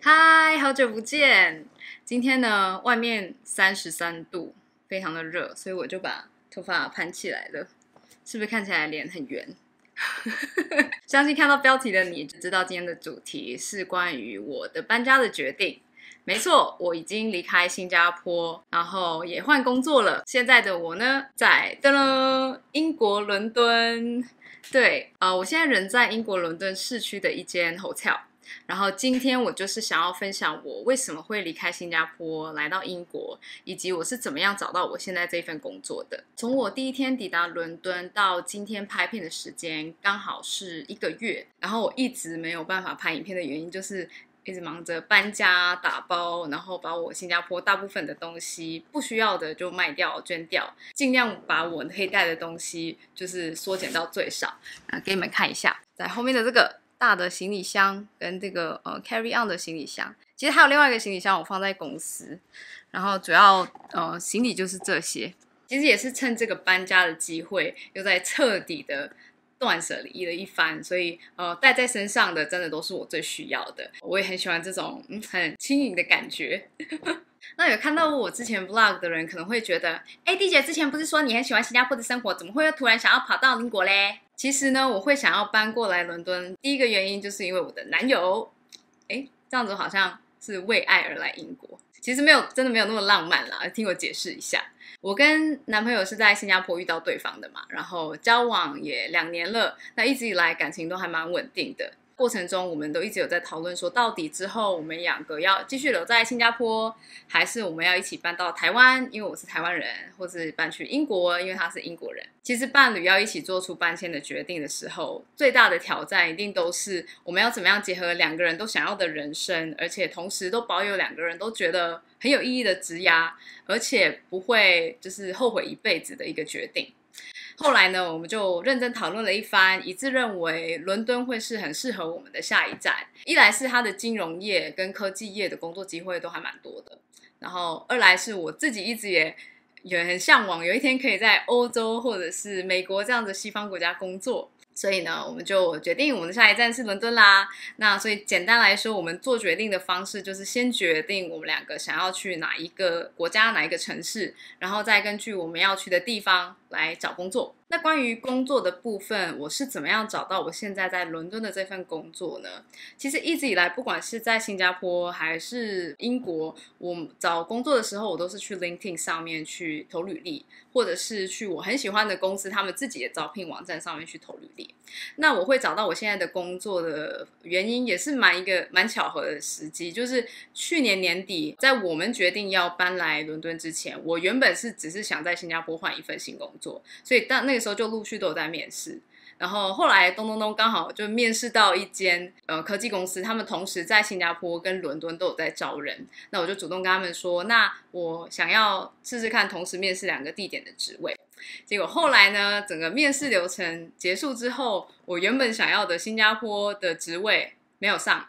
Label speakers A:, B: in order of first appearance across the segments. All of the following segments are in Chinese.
A: 嗨，好久不见！今天呢，外面33度，非常的热，所以我就把头发盘起来了。是不是看起来脸很圆？相信看到标题的你就知道今天的主题是关于我的搬家的决定。没错，我已经离开新加坡，然后也换工作了。现在的我呢，在英国伦敦。对，我现在人在英国伦敦市区的一间 hotel。然后今天我就是想要分享我为什么会离开新加坡来到英国，以及我是怎么样找到我现在这份工作的。从我第一天抵达伦敦到今天拍片的时间刚好是1个月，然后我一直没有办法拍影片的原因就是一直忙着搬家打包，然后把我新加坡大部分的东西不需要的就卖掉捐掉，尽量把我可以带的东西就是缩减到最少。给你们看一下，在后面的这个大的行李箱跟这个carry on 的行李箱，其实还有另外一个行李箱我放在公司，然后主要行李就是这些。其实也是趁这个搬家的机会，又在彻底的断舍离了一番，所以带在身上的真的都是我最需要的。我也很喜欢这种很轻盈的感觉。那有看到我之前 vlog 的人可能会觉得，弟姐之前不是说你很喜欢新加坡的生活，怎么会突然想要跑到英国嘞？其实呢，我会想要搬过来伦敦，第一个原因就是因为我的男友，这样子好像是为爱而来英国，其实真的没有那么浪漫啦。听我解释一下，我跟男朋友是在新加坡遇到对方的嘛，然后交往也2年了，那一直以来感情都还蛮稳定的。过程中我们都一直有在讨论说，到底之后我们2个要继续留在新加坡，还是我们要一起搬到台湾，因为我是台湾人，或是搬去英国，因为他是英国人。其实伴侣要一起做出搬迁的决定的时候，最大的挑战一定都是我们要怎么样结合2个人都想要的人生，而且同时都保有2个人都觉得很有意义的职涯，而且不会就是后悔一辈子的一个决定。后来呢，我们就认真讨论了一番，一致认为伦敦会是很适合我们的下一站。一来是它的金融业跟科技业的工作机会都还蛮多的，然后二来是我自己一直也很向往有一天可以在欧洲或者是美国这样的西方国家工作。所以呢，我们就决定我们的下一站是伦敦啦。那所以简单来说，我们做决定的方式就是先决定我们2个想要去哪一个国家、哪一个城市，然后再根据我们要去的地方来找工作。那关于工作的部分，我是怎么样找到我现在在伦敦的这份工作呢？其实一直以来，不管是在新加坡还是英国，我找工作的时候，我都是去 LinkedIn 上面去投履历，或者是去我很喜欢的公司他们自己的招聘网站上面去投履历。那我会找到我现在的工作的原因，也是一个蛮巧合的时机，就是去年年底，在我们决定要搬来伦敦之前，我原本只是想在新加坡换一份新工作，所以那个时候就陆续都有在面试。然后后来咚刚好就面试到一间科技公司，他们同时在新加坡跟伦敦都有在招人。那我就主动跟他们说，那我想要试试看同时面试2个地点的职位。结果后来呢，整个面试流程结束之后，我原本想要的新加坡的职位没有上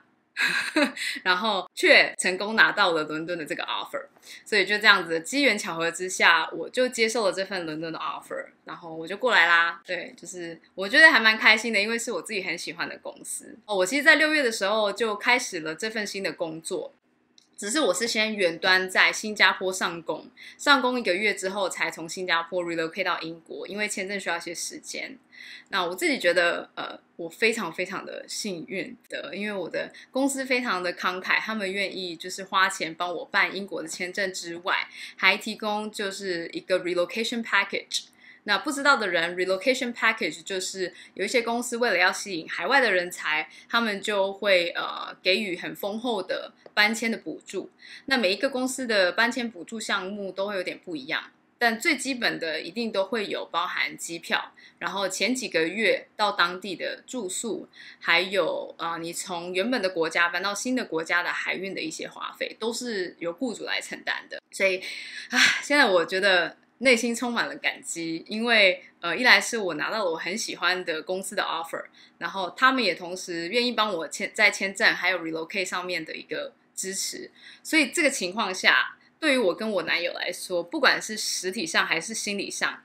A: 然后却成功拿到了伦敦的这个 offer。 所以就这样子的机缘巧合之下，我就接受了这份伦敦的 offer， 然后我就过来啦。对，就是我觉得还蛮开心的，因为是我自己很喜欢的公司。我其实在6月的时候就开始了这份新的工作，只是我是先远端在新加坡上工1个月之后，才从新加坡 relocate 到英国，因为签证需要一些时间。那我自己觉得我非常非常的幸运的，因为我的公司非常的慷慨，他们愿意就是花钱帮我办英国的签证之外，还提供就是一个 relocation package。那不知道的人 relocation package 就是有一些公司为了要吸引海外的人才，他们就会给予很丰厚的搬迁的补助。那每一个公司的搬迁补助项目都会有点不一样，但最基本的一定都会有包含机票，然后前几个月到当地的住宿，还有你从原本的国家搬到新的国家的海运的一些花费，都是由雇主来承担的。所以现在我觉得内心充满了感激，因为一来是我拿到了我很喜欢的公司的 offer， 然后他们也同时愿意帮我在签证还有 relocate 上面的一个支持。所以这个情况下，对于我跟我男友来说，不管是实体上还是心理上，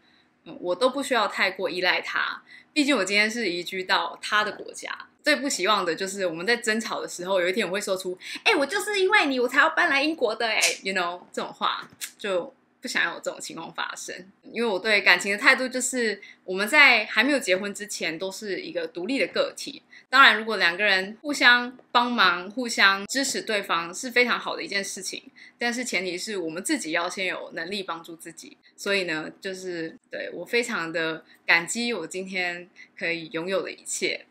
A: 我都不需要太过依赖他。毕竟我今天是移居到他的国家，最不希望的就是我们在争吵的时候，有一天我会说出“我就是因为你我才要搬来英国的”，you know 这种话，就不想要有这种情况发生。因为我对感情的态度就是，我们在还没有结婚之前都是一个独立的个体。当然，如果两个人互相帮忙、互相支持对方是非常好的一件事情，但是前提是我们自己要先有能力帮助自己。所以呢，就是对我非常的感激我今天可以拥有的一切。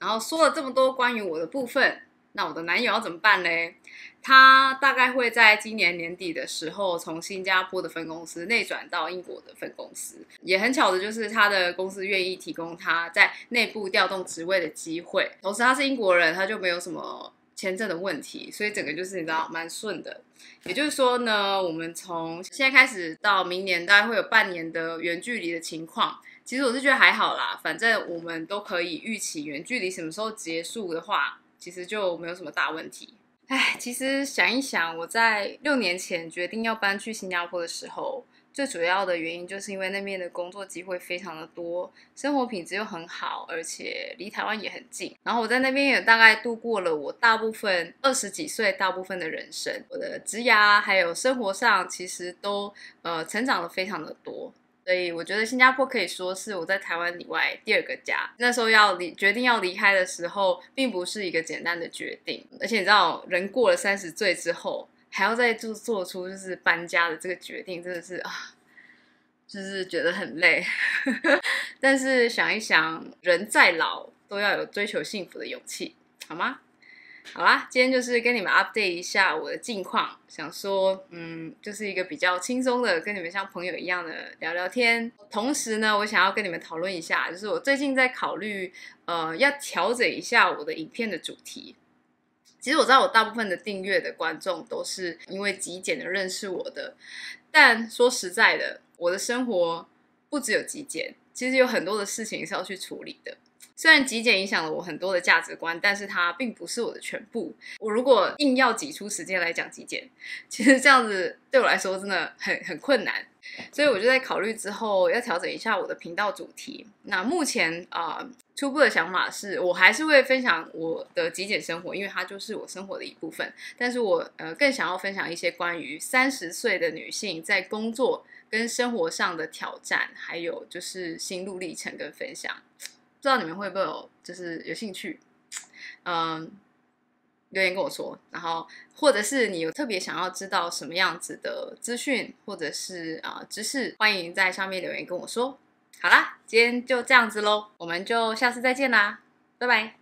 A: 然后说了这么多关于我的部分，那我的男友要怎么办嘞？他大概会在今年年底的时候从新加坡的分公司内转到英国的分公司，也很巧的就是他的公司愿意提供他在内部调动职位的机会，同时他是英国人，他就没有什么签证的问题，所以整个就是你知道蛮顺的。也就是说呢，我们从现在开始到明年大概会有半年的远距离的情况。其实我是觉得还好啦，反正我们都可以预期远距离什么时候结束的话，其实就没有什么大问题。其实想一想，我在6年前决定要搬去新加坡的时候，最主要的原因就是因为那边的工作机会非常的多，生活品质又很好，而且离台湾也很近。然后我在那边也大概度过了我大部分20几岁大部分的人生，我的职涯还有生活上其实都成长了非常的多。所以我觉得新加坡可以说是我在台湾以外第2个家。那时候决定要离开的时候，并不是一个简单的决定，而且你知道，人过了30岁之后，还要再做出就是搬家的这个决定，真的是就是觉得很累。但是想一想，人再老都要有追求幸福的勇气，好吗？好啦，今天就是跟你们 update 一下我的近况，想说就是一个比较轻松的，跟你们像朋友一样的聊聊天。同时呢，我想要跟你们讨论一下，就是我最近在考虑要调整一下我的影片的主题。其实我知道我大部分的订阅的观众都是因为极简的认识我的，但说实在的，我的生活不只有极简，其实有很多的事情是要去处理的。虽然极简影响了我很多的价值观，但是它并不是我的全部。我如果硬要挤出时间来讲极简，其实这样子对我来说真的很困难。所以我就在考虑之后要调整一下我的频道主题。那目前初步的想法是我还是会分享我的极简生活，因为它就是我生活的一部分。但是我更想要分享一些关于30岁的女性在工作跟生活上的挑战，还有就是心路历程跟分享。不知道你们会不会有兴趣，留言跟我说，然后或者是你有特别想要知道什么样子的资讯或者是知识，欢迎在上面留言跟我说。好啦，今天就这样子咯，我们就下次再见啦，拜拜。